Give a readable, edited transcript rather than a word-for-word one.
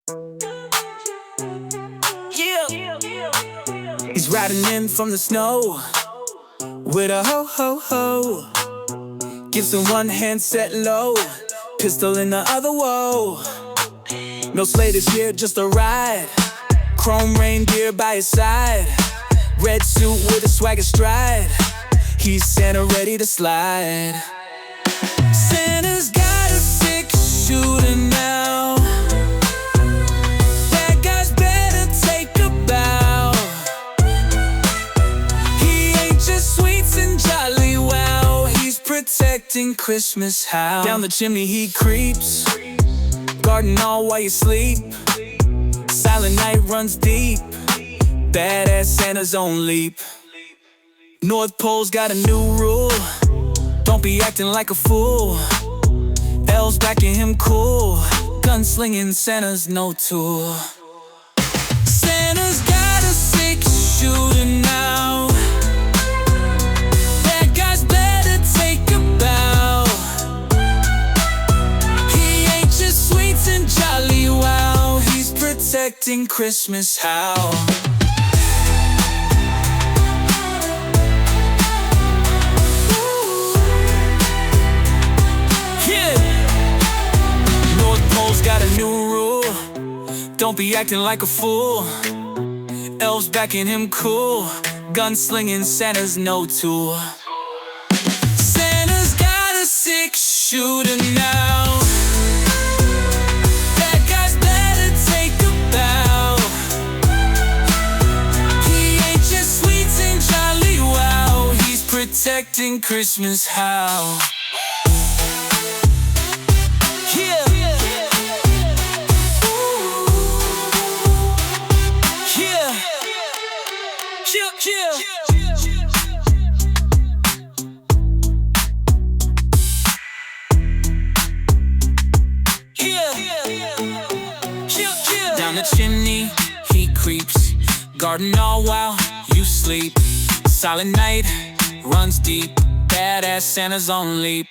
Yeah. He's riding in from the snow with a ho ho ho. Gives him one hand set low, pistol in the other, whoa. No sleigh this year, just a ride. Chrome reindeer by his side. Red suit with a swagger stride. He's Santa ready to slide. Santa's got a six-shooter now. That guy's better take a bow. He ain't just sweets and jolly, wow. He's protecting Christmas how? Down the chimney he creeps, guarding all while you sleep. Silent night runs deep, badass Santa's on leap. North Pole's got a new rule, don't be acting like a fool. Elves backing him cool, gunslinging Santa's no tool. Santa's got a six-shooter now. That guy's better take a bow. He ain't just sweets and jolly, wow. He's protecting Christmas how? Got a new rule, don't be acting like a fool. Elves backing him cool, gunslinging Santa's no tool. Santa's got a six-shooter now. That guy's better take a bow. He ain't just sweets and jolly, wow. He's protecting Christmas how? Down the chimney he creeps, guarding all while you sleep. Silent night runs deep, badass Santa's on leap.